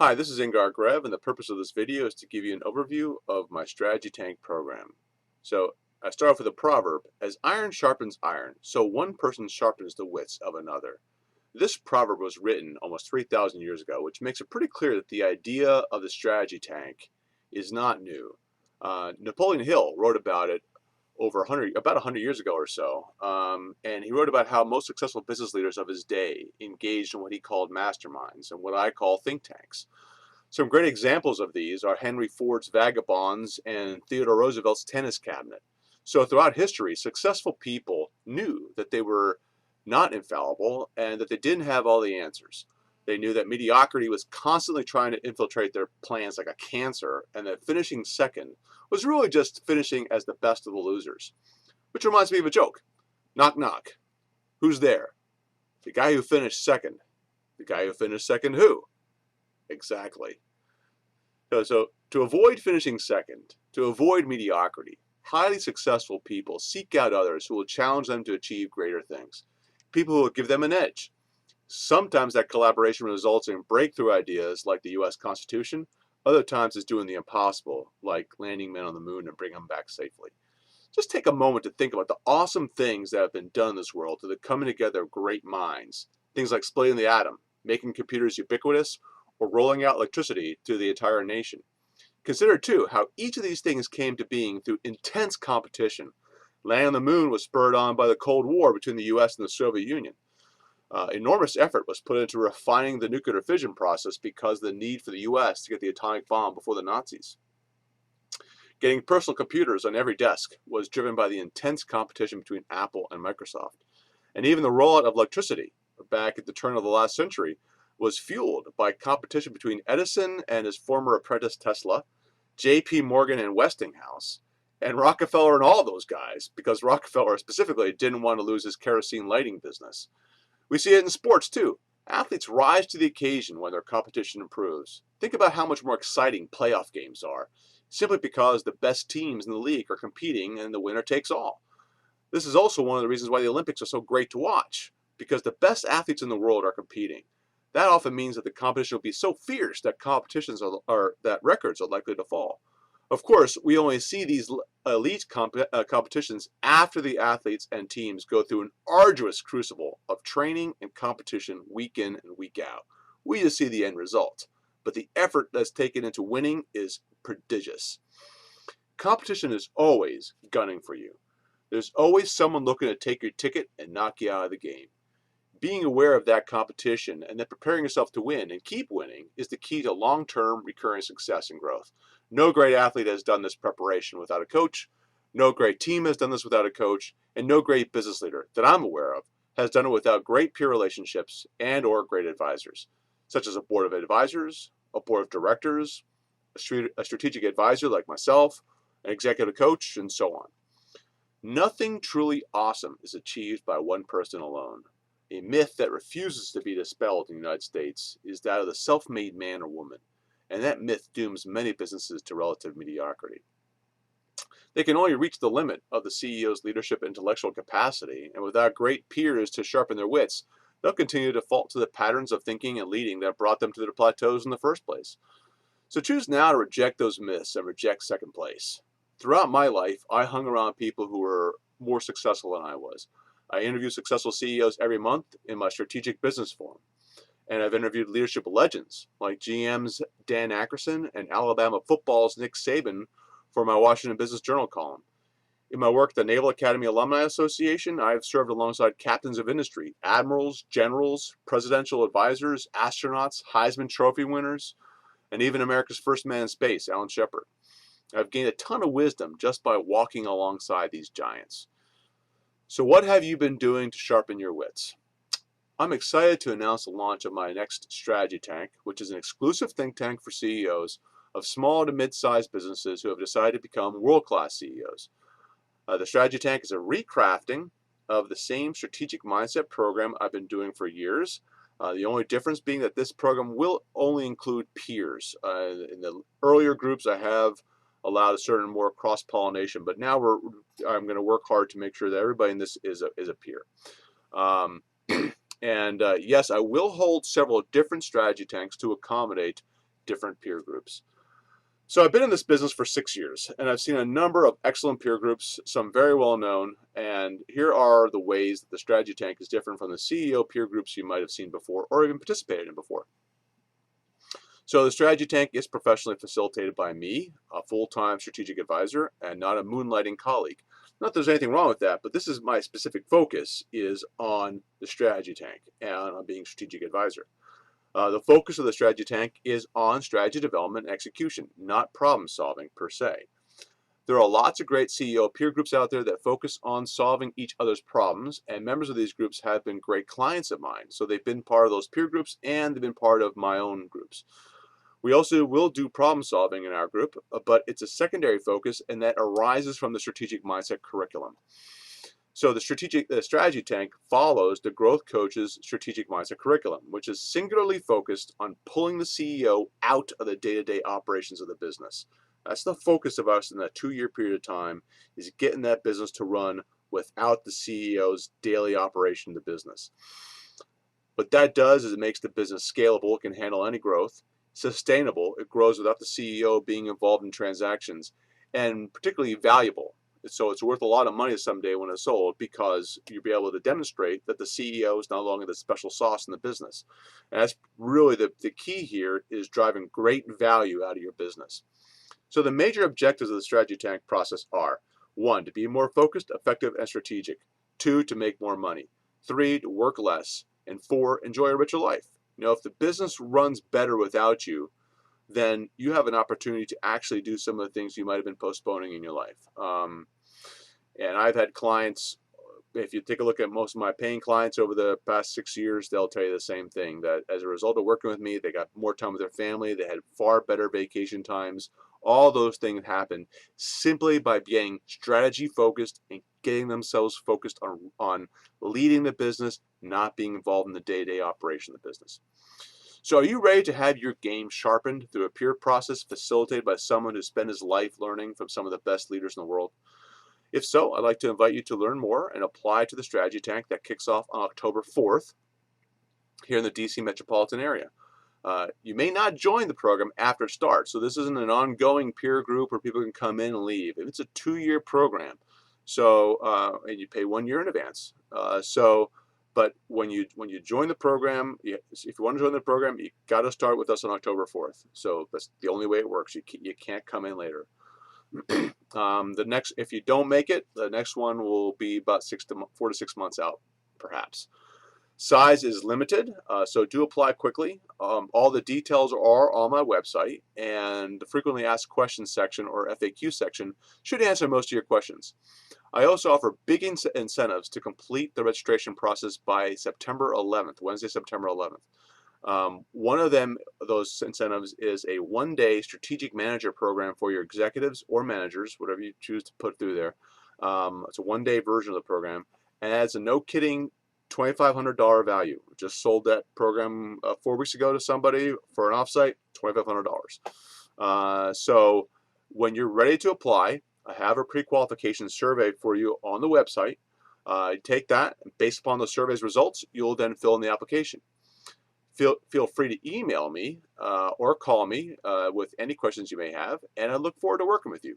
Hi, this is Ingar Grev, and the purpose of this video is to give you an overview of my strategy tank program. So I start off with a proverb: as iron sharpens iron, so one person sharpens the wits of another. This proverb was written almost 3,000 years ago, which makes it pretty clear that the idea of the strategy tank is not new. Napoleon Hill wrote about it about 100 years ago or so, and he wrote about how most successful business leaders of his day engaged in what he called masterminds and what I call think tanks. Some great examples of these are Henry Ford's Vagabonds and Theodore Roosevelt's tennis cabinet. So throughout history, successful people knew that they were not infallible and that they didn't have all the answers. They knew that mediocrity was constantly trying to infiltrate their plans like a cancer, and that finishing second was really just finishing as the best of the losers. Which reminds me of a joke. Knock, knock. Who's there? The guy who finished second. The guy who finished second who? Exactly. So to avoid finishing second, to avoid mediocrity, highly successful people seek out others who will challenge them to achieve greater things, people who will give them an edge. Sometimes that collaboration results in breakthrough ideas like the US Constitution. Other times it's doing the impossible, like landing men on the moon and bringing them back safely. Just take a moment to think about the awesome things that have been done in this world through the coming together of great minds. Things like splitting the atom, making computers ubiquitous, or rolling out electricity to the entire nation. Consider, too, how each of these things came to being through intense competition. Landing on the moon was spurred on by the Cold War between the US and the Soviet Union. Enormous effort was put into refining the nuclear fission process because of the need for the US to get the atomic bomb before the Nazis. Getting personal computers on every desk was driven by the intense competition between Apple and Microsoft. And even the rollout of electricity, back at the turn of the last century, was fueled by competition between Edison and his former apprentice Tesla, J.P. Morgan and Westinghouse, and Rockefeller and all those guys, because Rockefeller specifically didn't want to lose his kerosene lighting business. We see it in sports too. Athletes rise to the occasion when their competition improves. Think about how much more exciting playoff games are, simply because the best teams in the league are competing and the winner takes all. This is also one of the reasons why the Olympics are so great to watch, because the best athletes in the world are competing. That often means that the competition will be so fierce that that records are likely to fall. Of course, we only see these elite competitions after the athletes and teams go through an arduous crucible of training and competition week in and week out. We just see the end result, but the effort that's taken into winning is prodigious. Competition is always gunning for you. There's always someone looking to take your ticket and knock you out of the game. Being aware of that competition and then preparing yourself to win and keep winning is the key to long-term recurring success and growth. No great athlete has done this preparation without a coach. No great team has done this without a coach. And no great business leader that I'm aware of has done it without great peer relationships and or great advisors, such as a board of advisors, a board of directors, a strategic advisor like myself, an executive coach, and so on. Nothing truly awesome is achieved by one person alone. A myth that refuses to be dispelled in the United States is that of the self-made man or woman, and that myth dooms many businesses to relative mediocrity. They can only reach the limit of the CEO's leadership intellectual capacity, and without great peers to sharpen their wits, they'll continue to default to the patterns of thinking and leading that brought them to their plateaus in the first place. So choose now to reject those myths and reject second place. Throughout my life, I hung around people who were more successful than I was. I interview successful CEOs every month in my strategic business forum. And I've interviewed leadership legends like GM's Dan Akerson and Alabama football's Nick Saban for my Washington Business Journal column. In my work at the Naval Academy Alumni Association, I have served alongside captains of industry, admirals, generals, presidential advisors, astronauts, Heisman Trophy winners, and even America's first man in space, Alan Shepard. I've gained a ton of wisdom just by walking alongside these giants. So what have you been doing to sharpen your wits? I'm excited to announce the launch of my next strategy tank, which is an exclusive think tank for CEOs of small to mid-sized businesses who have decided to become world-class CEOs. The strategy tank is a recrafting of the same strategic mindset program I've been doing for years. The only difference being that this program will only include peers. In the earlier groups, I have allowed a certain more cross-pollination, but now I'm going to work hard to make sure that everybody in this is a peer. And yes, I will hold several different strategy tanks to accommodate different peer groups. So I've been in this business for 6 years, and I've seen a number of excellent peer groups, some very well known, and here are the ways that the Strategy Tank is different from the CEO peer groups you might have seen before or even participated in before. So the Strategy Tank is professionally facilitated by me, a full-time strategic advisor, and not a moonlighting colleague. Not that there's anything wrong with that, but this is my specific focus is on the Strategy Tank and on being a strategic advisor. The focus of the Strategy Tank is on strategy development and execution, not problem solving per se. There are lots of great CEO peer groups out there that focus on solving each other's problems, and members of these groups have been great clients of mine. So they've been part of those peer groups and they've been part of my own groups. We also will do problem solving in our group, but it's a secondary focus, and that arises from the strategic mindset curriculum. So the strategy tank follows the growth coach's strategic mindset curriculum, which is singularly focused on pulling the CEO out of the day-to-day operations of the business. That's the focus of us in that 2-year period of time, is getting that business to run without the CEO's daily operation of the business. What that does is it makes the business scalable, it can handle any growth, sustainable, it grows without the CEO being involved in transactions, and particularly valuable. So it's worth a lot of money someday when it's sold because you'll be able to demonstrate that the CEO is no longer the special sauce in the business. And that's really the key here, is driving great value out of your business. So the major objectives of the strategy tank process are: 1, to be more focused, effective, and strategic; 2, to make more money; 3, to work less; and 4, enjoy a richer life. If the business runs better without you, then you have an opportunity to actually do some of the things you might have been postponing in your life. And I've had clients, if you take a look at most of my paying clients over the past 6 years, they'll tell you the same thing, that as a result of working with me, they got more time with their family, they had far better vacation times. All those things happen simply by being strategy focused and getting themselves focused on leading the business, not being involved in the day-to-day operation of the business. So are you ready to have your game sharpened through a peer process facilitated by someone who spent his life learning from some of the best leaders in the world? If so, I'd like to invite you to learn more and apply to the Strategy Tank that kicks off on October 4th here in the DC metropolitan area. You may not join the program after it starts, so this isn't an ongoing peer group where people can come in and leave. It's a 2-year program, so and you pay 1 year in advance. But when you join the program, if you want to join the program, you got to start with us on October 4th. So that's the only way it works. You can't come in later. If you don't make it, the next one will be about 4 to 6 months out, perhaps. Size is limited, so do apply quickly. All the details are on my website, and the frequently asked questions section, or FAQ section, should answer most of your questions. I also offer big incentives to complete the registration process by September 11th, Wednesday, September 11th. One of those incentives is a 1-day strategic manager program for your executives or managers, whatever you choose to put through there. It's a 1-day version of the program, and adds a no-kidding $2,500 value. Just sold that program 4 weeks ago to somebody for an offsite, $2,500. So when you're ready to apply, I have a pre-qualification survey for you on the website. Take that, and based upon the survey's results, you'll then fill in the application. Feel free to email me or call me with any questions you may have, and I look forward to working with you.